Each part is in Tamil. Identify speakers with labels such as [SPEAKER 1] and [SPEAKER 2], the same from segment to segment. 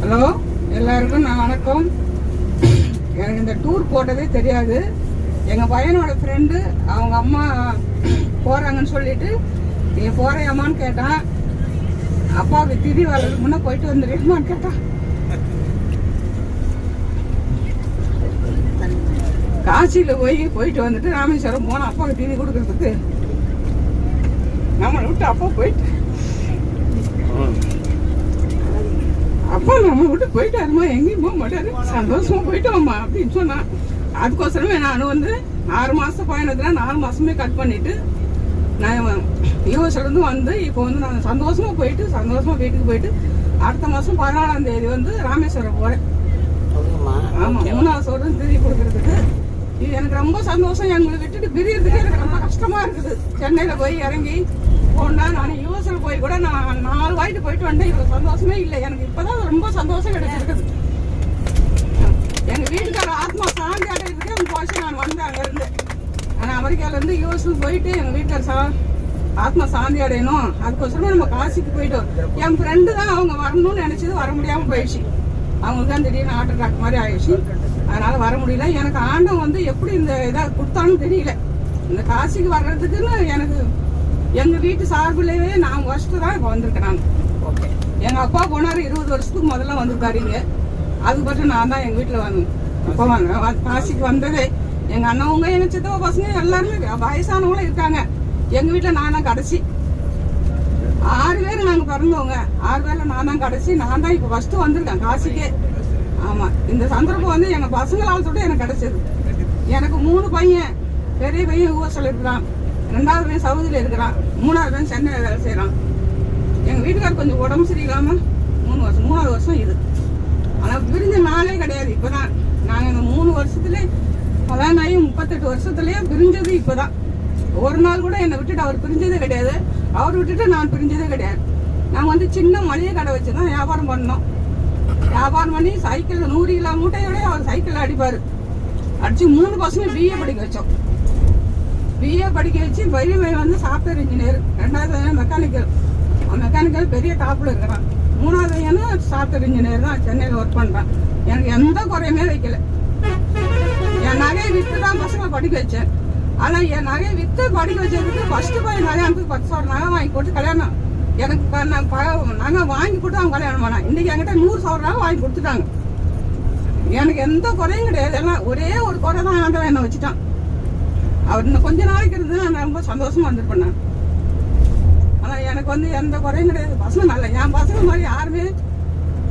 [SPEAKER 1] ஹலோ, எல்லாருக்கும் நான் வணக்கம். எனக்கு இந்த டூர் போட்டதே தெரியாது. எங்கள் பையனோட ஃப்ரெண்டு அவங்க அம்மா போகிறாங்கன்னு சொல்லிட்டு நீ போகிறியாமான்னு கேட்டான். அப்பாவுக்கு திதி வர்றதுக்கு முன்னே போயிட்டு வந்துடுமான்னு கேட்டான். காசியில் போயிட்டு வந்துட்டு ராமேஸ்வரம் போனோம் அப்பாவுக்கு திதி கொடுக்கறதுக்கு. நம்மளை விட்டு அப்பா போயிட்டு அப்பா நம்ம விட்டு போயிட்டாருமா, எங்கேயும் போக மாட்டாரு, சந்தோஷமா போயிட்டோம்மா அப்படின்னு சொன்னான். அதுக்கோசரமே நான் 6 மாசம் பயணத்துல 4 மாசமே கட் பண்ணிட்டு நான் யூஎஸ்லேருந்து வந்து இப்போ நான் சந்தோஷமா போயிட்டு சந்தோஷமா வீட்டுக்கு போயிட்டு அடுத்த மாசம் 14ஆம் தேதி ராமேஸ்வரம் போறேன். ஆமா, 3வது சோறு திதி கொடுக்கறதுக்கு. இது எனக்கு ரொம்ப சந்தோஷம். எங்களை விட்டுட்டு பிரியறதுக்கு எனக்கு ரொம்ப கஷ்டமா இருக்குது. சென்னையில போய் இறங்கி போனா நான் யூஎஸ்ல போய் கூட நான் 4 வாய்ட்டு போயிட்டு வந்தேன். இவ்வளவு சந்தோஷமே இல்லை. எனக்கு இப்பதான் ரொம்ப சந்தோஷம் கிடைச்சிருக்குது. எங்க வீட்டுக்கார ஆத்மா சாந்தி அடையிறதுக்கே போச்சு. நான் வந்தேன் அங்க இருந்து. நான் அமெரிக்கால இருந்து யூஎஸ்க்கு போயிட்டு எங்க வீட்டுக்கார ஆத்மா சாந்தி அடையணும், அதுக்கோசரமே நம்ம காசிக்கு போயிட்டோம். என் ஃப்ரெண்டு தான் அவங்க வரணும்னு நினைச்சது, வர முடியாம போயிடுச்சு. அவங்களுக்கு தான் திடீர்னு ஹார்ட் அட்டாக் மாதிரி ஆயிடுச்சு. அதனால வர முடியல. எனக்கு ஆண்டம் எப்படி இந்த இதை கொடுத்தான்னு தெரியல. இந்த காசிக்கு வர்றதுக்குன்னு எனக்கு எங்க வீட்டு சார்பிலேயே நான் ஃபர்ஸ்ட் தான் இப்போ வந்திருக்கேன். நான் எங்க அப்பா போனாரு 20 வருஷத்துக்கு முதல்ல வந்திருக்காரு இங்க. அதுக்கு பற்றி நான் தான் எங்க வீட்டுல இப்போ காசிக்கு வந்ததே. எங்க அண்ணவங்க எங்க சித்தப்பா பசங்க எல்லாருமே வயசானவங்களும் இருக்காங்க. எங்க வீட்டுல நான் தான் கடைசி. 6 பேர் நாங்க பிறந்தவங்க. 6 பேர்ல நான் தான் கடைசி. நான் தான் இப்போ ஃபர்ஸ்ட் வந்திருக்கேன் காசிக்கே. ஆமா, இந்த சந்தர்ப்பம் எங்க பசங்களால் சொல்லிட்டு எனக்கு கிடைச்சது. எனக்கு 3 பையன். பெரிய பையன் யூஎஸ்ல இருக்கிறான், 2வது பையன் சவுதியில இருக்கிறான், 3வது பையன் சென்னையில வேலை செய்யறான். எங்க வீட்டுக்காரர் கொஞ்சம் உடம்பு சரியில்லாம 3வது வருஷம் இது. ஆனா பிரிஞ்ச நாளே கிடையாது. இப்பதான் நாங்க இந்த 3 வருஷத்துல கல்யாணம் ஆகி 38 வருஷத்துலயே பிரிஞ்சது. இப்பதான் ஒரு நாள் கூட என்னை விட்டுட்டு அவர் பிரிஞ்சதே கிடையாது. அவர் விட்டுட்டு நான் பிரிஞ்சதே கிடையாது. நாங்க சின்ன மளிகை கடை வச்சுதான் வியாபாரம் பண்ணோம். வியாபாரம் பண்ணி சைக்கிள் 100 கிலோ மூட்டையோட அவர் சைக்கிள் அடிப்பாரு. அடிச்சு 3 பசங்க பிஏ படிக்க வச்சோம். பிஏ படிக்க வச்சு பெரிய பையன் சாஃப்ட்வேர் இன்ஜினியர், 2வது மெக்கானிக்கல் பெரிய டாப்ல இருக்கிறான், 3வது பையன் சாஃப்ட்வேர் இன்ஜினியர் தான் சென்னையில் ஒர்க் பண்றான். எனக்கு எந்த குறையுமே வைக்கல. என் நகையை வித்து தான் பசங்களை படிக்க வச்சேன். ஆனா என் நகையை வித்து படிக்க வச்சதுக்கு ஃபர்ஸ்ட் பையன் கல்யாணத்துக்கு 10 சவரம் நகை வாங்கி போட்டு கல்யாணம் எனக்கு நகை வாங்கி போட்டு அவங்க கல்யாணம் பண்ணான். இன்னைக்கு என்கிட்ட 100 சவரம் நகை வாங்கி கொடுத்துட்டாங்க. எனக்கு எந்த குறையும் கிடையாது. எல்லாம் ஒரே ஒரு குறை தான் ஆண்டவன் என்ன வச்சுட்டான். அவர் இன்னும் கொஞ்ச நாளைக்கு இருந்து நான் ரொம்ப சந்தோஷமா வந்திருப்பேன் நான். ஆனா எனக்கு எந்த குறையும் கிடையாது. பசங்க நல்ல என் பசங்க மாதிரி யாருமே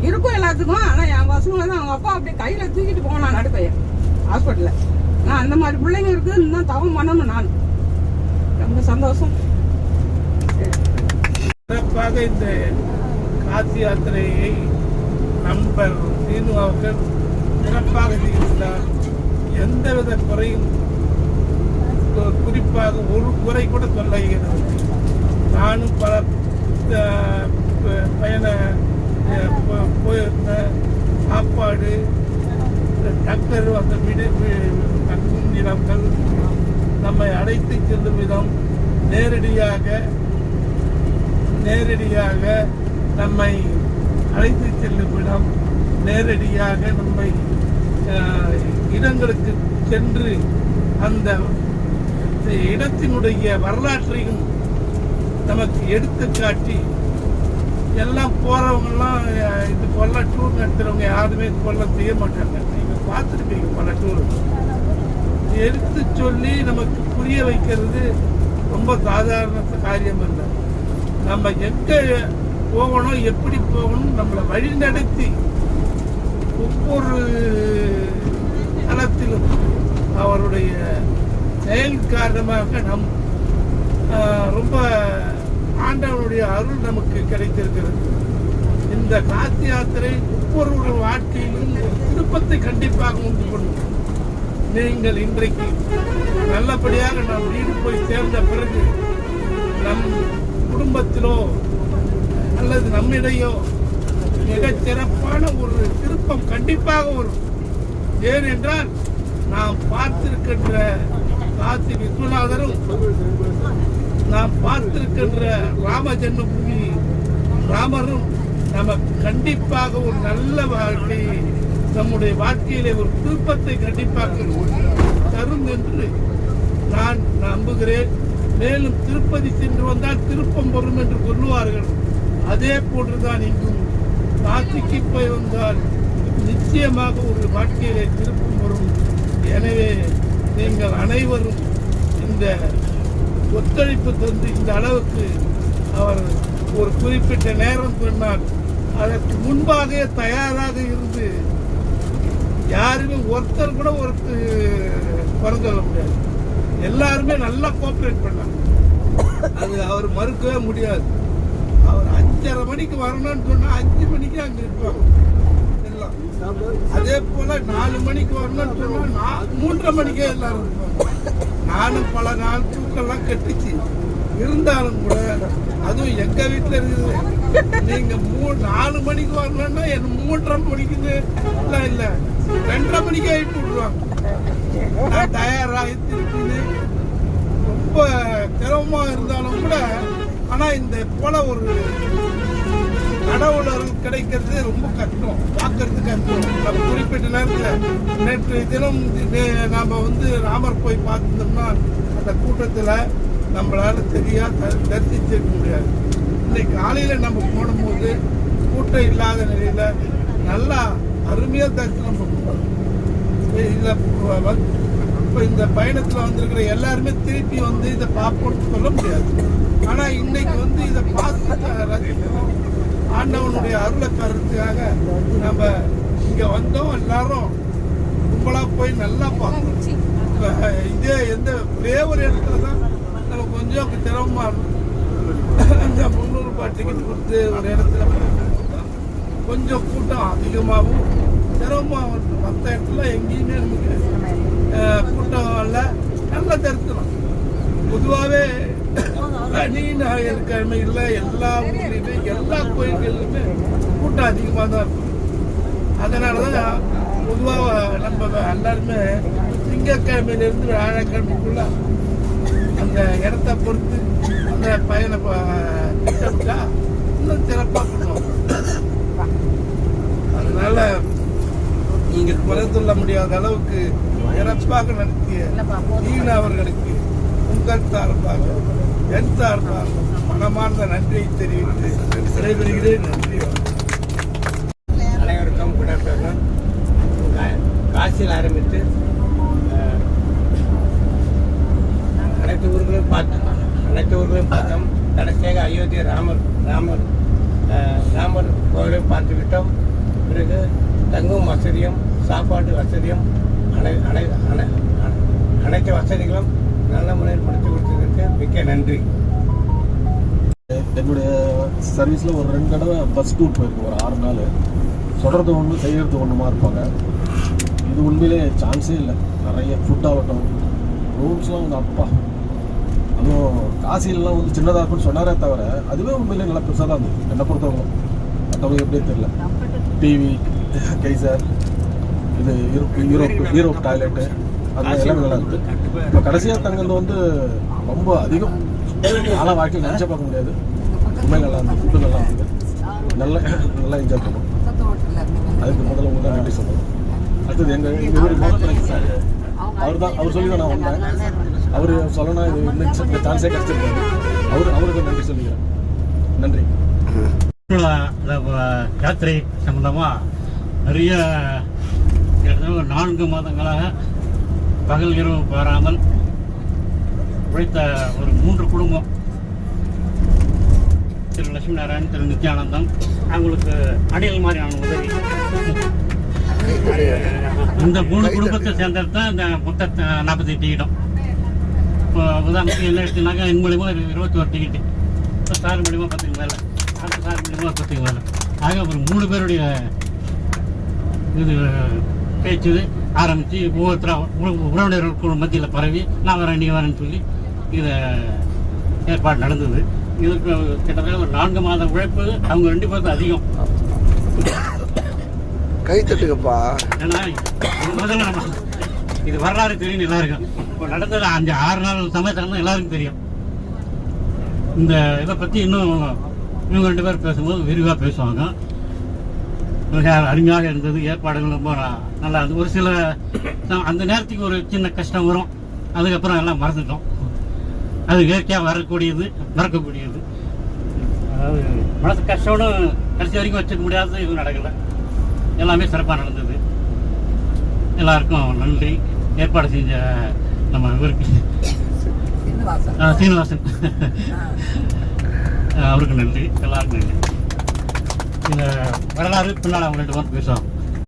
[SPEAKER 1] இருக்கும் எல்லாத்துக்கும். ஆனா என் பசங்களை தான் அவங்க அப்பா அப்படியே கையில தூக்கிட்டு போனான் நடுப்பையன் ஹாஸ்பிட்டல்ல. நான் அந்த மாதிரி பிள்ளைங்க இருக்கு, இன்னும் தவம் பண்ணணும். நான் ரொம்ப சந்தோஷம்.
[SPEAKER 2] சிறப்பாக இந்த காசி யாத்திரையை நண்பர் சீனு அவர்கள் சிறப்பாக செய்திருந்தார். எந்தவித குறையும், குறிப்பாக ஒரு குறை கூட சொல்ல இயலவில்லை. நானும் பல பயண போயிருந்த சாப்பாடு, டாக்டர் அந்த தங்கும் இடங்கள், நம்மை அழைத்து செல்லும் விதம், நேரடியாக நம்மை அழைத்து செல்லும் இடம், நேரடியாக நம்மை இடங்களுக்கு சென்று அந்த இடத்தினுடைய வரலாற்றையும் நமக்கு எடுத்து காட்டி, எல்லாம் போறவங்கலாம் இது போல டூர் நடத்துறவங்க யாருமே இது போல செய்ய மாட்டாங்க. நீங்க பார்த்துருப்பீங்க பல டூர். எடுத்து சொல்லி நமக்கு புரிய வைக்கிறது ரொம்ப சாதாரண காரியம் இல்லை. நம்ம எங்க போகணும், எப்படி போகணும், நம்மளை வழி நடத்தி ஒவ்வொரு தளத்திலும் அவருடைய செயல் காரணமாக நம் ரொம்ப ஆண்டவனுடைய அருள் நமக்கு கிடைத்திருக்கிறது. இந்த காசி யாத்திரை ஒவ்வொரு வாழ்க்கையிலும் ஒரு திருப்பத்தை கண்டிப்பாக உண்டு பண்ணும். நீங்கள் இன்றைக்கு நல்லபடியாக நாம் வீடு போய் சேர்ந்த பிறகு நம் குடும்பத்திலோ அல்லது நம்மிடையோ மிகச் சிறப்பான ஒரு திருப்பம் கண்டிப்பாக வரும். ஏனென்றால் நாம் பார்த்திருக்கின்ற காசி விஸ்வநாதரும், நாம் பார்த்திருக்கின்ற ராம ஜென்மபூமி ராமரும் நம்ம கண்டிப்பாக ஒரு நல்ல வாழ்க்கை, நம்முடைய வாழ்க்கையிலே ஒரு திருப்பத்தை கண்டிப்பாக தரும் என்று நான் நம்புகிறேன். மேலும் திருப்பதி சென்று வந்தால் திருப்பம் வரும் என்று சொல்லுவார்கள். அதே போன்றுதான் இங்கும் காசிக்கு போய் வந்தால் நிச்சயமாக ஒரு வாழ்க்கையிலே திருப்பம் வரும். எனவே நீங்கள் அனைவரும் இந்த ஒத்துழைப்பு தந்து இந்த அளவுக்கு அவர் ஒரு குறிப்பிட்ட நேரம் சொன்னார். அதற்கு முன்பாக தயாராக இருந்து யாருமே ஒருத்தர் கூட குறை சொல்ல முடியாது. எல்லாருமே நல்லா கோஆபரேட் பண்ணாங்க. அது அவர் மறுக்கவே முடியாது. அவர் 5:30 மணிக்கு வரணும்னு சொன்னா 5 மணிக்கு அங்க இருப்பாங்க எல்லாம். அதே போல 4 மணிக்கு வரணும்னு சொன்னா 3:30 மணிக்கே எல்லாரும் இருப்பாங்க. நானும் பல நாள் தூக்கெல்லாம் கட்டுச்சு. இருந்தாலும் கூட அதுவும் எங்க வீட்டுல இருக்குது. நீங்க 4 மணிக்கு வரணும்னா என்ன 3:30 மணிக்குன்னு இல்ல 2:30 மணிக்கே ஆயிட்டு விடுவாங்க. நான் தயாராகி திருப்பி ரொம்ப சிரமமா இருந்தாலும் கூட, ஆனா இந்த போல ஒரு கடவுளர்கள் கிடைக்கிறது ரொம்ப கஷ்டம், பார்க்கறது கஷ்டம். நம்ம குறிப்பிட்ட நேரத்தில் நேற்று தினம் நாம ராமர் போய் பார்த்துருந்தோம்னா அந்த கூட்டத்துல நம்மளால சரியா தரிசிச்சிருக்க முடியாது. இன்னைக்கு காலையில நம்ம போடும்போது கூட்டம் இல்லாத நிலையில நல்லா அருமையா தரிசனம் பண்ணுவோம். இப்ப இந்த பயணத்துல வந்திருக்கிற எல்லாருமே திருப்பி இதை பார்ப்போம்னு சொல்ல முடியாது. ஆனா இன்னைக்கு இதை பார்த்து ரசிக்கணும், ஆண்டவனுடைய அருளை தரத்துக்காக நம்ம இங்க வந்தோம். எல்லாரும் கும்பலா போய் நல்லா பார்க்கணும். இதே ஒரே ஒரு இடத்துல தான் நம்ம கொஞ்சம் சிரமமா இருக்கும். அந்த 300 ரூபாய் டிக்கெட் கொடுத்து ஒரு இடத்துல கொஞ்சம் கூட்டம் அதிகமாகவும் சிரமமாகவும் இருக்கும். மற்ற இடத்துல எங்கேயுமே நமக்கு கூட்டம் இல்லை, நல்ல தரிசனம். பொதுவாகவே ஞாயிற்றுக்கிழமை இல்லை, எல்லா ஊர்லையுமே எல்லா கோயில்களிலுமே கூட்டம் அதிகமாக தான் இருக்கும். அதனாலதான் பொதுவாக நம்ம எல்லாருமே திங்கட்கிழமையிலிருந்து வியாழக்கிழமைக்குள்ள அந்த இடத்த பொறுத்து அந்த பயண திட்டமிட்டா இன்னும் சிறப்பாக பண்ணுவாங்க. அதனால நீங்க குறை சொல்ல முடியாத அளவுக்கு சிறப்பாக நடத்திய தீனா அவர்களுக்கு உங்கள் சார்பாக என் சார்பாக மனமார்ந்த நன்றியை தெரிவித்து விடைபெறுகிறேன். நன்றி.
[SPEAKER 3] அனைவருக்கும் குட் ஆஃப்டர்நூன். காசியில் ஆரம்பித்து அனைத்து ஊர்களையும் பார்த்தோம். கடைசியாக அயோத்தி ராமர் கோவிலையும் பார்த்துவிட்டோம். பிறகு தங்கும் வசதியும் சாப்பாட்டு வசதியும் அனைத்து வசதிகளும் நல்ல முறையில் முடித்து கொடுத்ததற்கு மிக்க நன்றி.
[SPEAKER 4] என்னுடைய சர்வீஸில் ஒரு 2 தடவை பஸ் டூர் போயிருக்கு. ஒரு 6 நாள் சொல்கிறது ஒன்று செய்கிறது ஒன்றுமா இருப்பாங்க. இது உண்மையிலே சான்ஸே இல்லை. நிறைய ஃபுட் ஆகட்டும், ரூம்ஸ்லாம் அப்பா, அதுவும் காசிலெலாம் சின்னதாக இருக்குன்னு சொன்னாரே தவிர அதுவே உண்மையிலே நல்லா பெருசாக தான் இருந்தது என்னை பொறுத்தவங்க. மற்றவங்க எப்படியே தெரியல. டிவி, கைசர், இது யூரோப் டாய்லெட்டு, அதெல்லாம் எல்லாமே நல்லா இருக்குது. இப்போ கடைசியாக தங்கிறது ரொம்ப அதிகம். நாளாக வாழ்க்கையில் நினச்சா பார்க்க முடியாது. உண்மையில் நல்லா இருந்தது. ஃபுட்டு நல்லா இருந்தது. நல்லா என்ஜாய் பண்ணோம். அதுக்கு முதல்ல உங்களுக்கு தான் நன்றி சொல்லணும். அடுத்தது எங்கள் ஊர் மோகன் சார், அவர் சொல்லி தான் நான் வந்தேன். அவர் சொல்லணும் இது இன்னும் சான்ஸே கிடச்சிருக்காரு. அவருக்கு நன்றி சொல்லிக்கிறேன். நன்றி.
[SPEAKER 5] யாத்திரை சம்பந்தமாக நிறைய 4 மாதங்களாக பகல் இரவு பாராமல் உழைத்த ஒரு 3 குடும்பம், திரு லட்சுமி நாராயணன், திரு நித்யானந்தம், அவங்களுக்கு அணில் மாதிரியான உதவி. இந்த 3 குடும்பத்தை சேர்ந்தது தான் இந்த மொத்த 48 இடம். இப்போ உதாரணத்துக்கு என்ன எடுத்தீங்கன்னாக்கா என் மூலியமாக 21 டிக்கெட்டு, இப்போ சார் மூலியமாக 10க்கு மேலே, அடுத்த சார் மூலியமாக 10க்கு மேலே. ஆக ஒரு 3 பேருடைய இது பேச்சு ஆரம்பித்து ஒவ்வொருத்தராக உறவினர்கள் மத்தியில் பரவி நான் வரேன் நீ வரேன்னு சொல்லி இதை ஏற்பாடு நடந்தது. இதுக்கு கிட்டத்தட்ட ஒரு 4 மாத உழைப்பு அவங்க 2 பேருக்கு அதிகம்.
[SPEAKER 6] கை தட்டுக்கப்பா.
[SPEAKER 5] ஏன்னா முதல்ல நம்ம இது வரலாறு தெரியும் எல்லாருக்கும். இப்போ நடந்தது 5-6 நாள் சமயத்தில் எல்லாருக்கும் தெரியும். இந்த இதை பற்றி இன்னும் இவங்க 2 பேரும் பேசும்போது விரிவாக பேசுவாங்க. மிக அருமையாக இருந்தது. ஏற்பாடுகள் ரொம்ப நல்லா இருந்தது. ஒரு சில அந்த நேரத்துக்கு ஒரு சின்ன கஷ்டம் வரும், அதுக்கப்புறம் எல்லாம் மறந்துட்டோம். அது இயற்கையாக வரக்கூடியது, மறக்கக்கூடியது. அதாவது மனசு கஷ்டம்னு கடைசி வரைக்கும் வச்சுக்க முடியாதது எதுவும் நடக்கலை. எல்லாமே சிறப்பாக நடந்தது. எல்லாருக்கும் நன்றி. ஏற்பாடு செஞ்ச நம்ம இவருக்கு சீனிவாசன் அவருக்கு நன்றி. எல்லாருக்கும் நன்றி. இந்த வரலாறு பின்னால் அவங்க 2 பேரும் பேசுவாங்க.